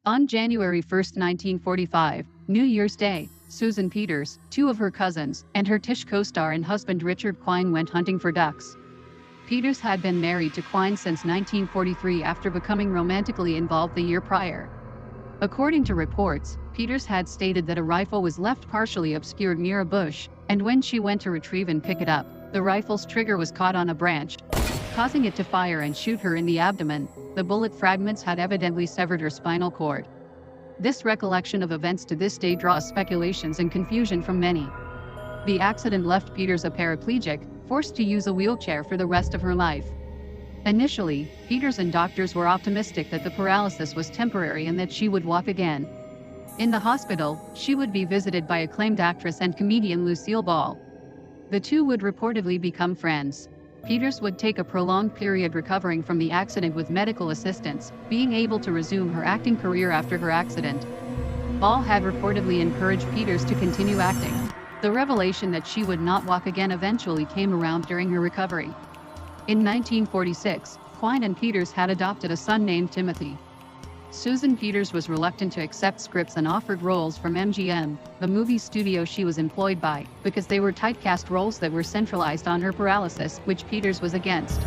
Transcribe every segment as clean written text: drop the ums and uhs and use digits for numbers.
On January 1, 1945, New Year's Day, Susan Peters, two of her cousins, and her Tish co-star and husband Richard Quine went hunting for ducks. Peters had been married to Quine since 1943 after becoming romantically involved the year prior. According to reports, Peters had stated that a rifle was left partially obscured near a bush, and when she went to retrieve and pick it up, the rifle's trigger was caught on a branch, causing it to fire and shoot her in the abdomen. The bullet fragments had evidently severed her spinal cord. This recollection of events to this day draws speculations and confusion from many. The accident left Peters a paraplegic, forced to use a wheelchair for the rest of her life. Initially, Peters and doctors were optimistic that the paralysis was temporary and that she would walk again. In the hospital, she would be visited by acclaimed actress and comedian Lucille Ball. The two would reportedly become friends. Peters would take a prolonged period recovering from the accident with medical assistance, being able to resume her acting career after her accident. Ball had reportedly encouraged Peters to continue acting. The revelation that she would not walk again eventually came around during her recovery. In 1946, Quine and Peters had adopted a son named Timothy. Susan Peters was reluctant to accept scripts and offered roles from MGM, the movie studio she was employed by, because they were typecast roles that were centralized on her paralysis, which Peters was against.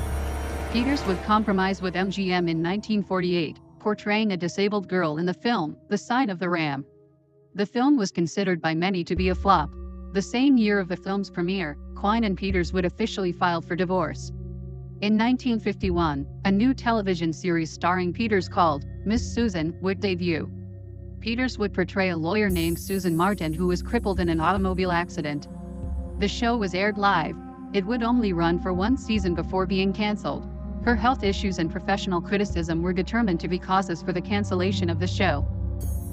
Peters would compromise with MGM in 1948, portraying a disabled girl in the film, The Sign of the Ram. The film was considered by many to be a flop. The same year of the film's premiere, Quine and Peters would officially file for divorce. In 1951, a new television series starring Peters called Miss Susan would debut. Peters would portray a lawyer named Susan Martin who was crippled in an automobile accident. The show was aired live. It would only run for one season before being canceled. Her health issues and professional criticism were determined to be causes for the cancellation of the show.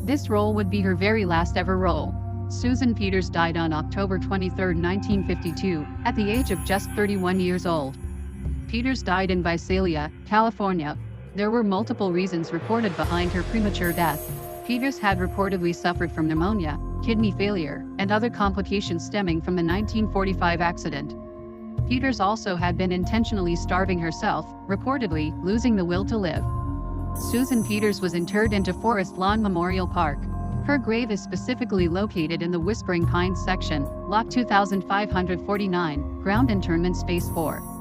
This role would be her very last ever role. Susan Peters died on October 23, 1952, at the age of just 31 years old. Peters died in Visalia, California. There were multiple reasons reported behind her premature death. Peters had reportedly suffered from pneumonia, kidney failure, and other complications stemming from the 1945 accident. Peters also had been intentionally starving herself, reportedly losing the will to live. Susan Peters was interred into Forest Lawn Memorial Park. Her grave is specifically located in the Whispering Pines section, Lot 2549, Ground Interment Space 4.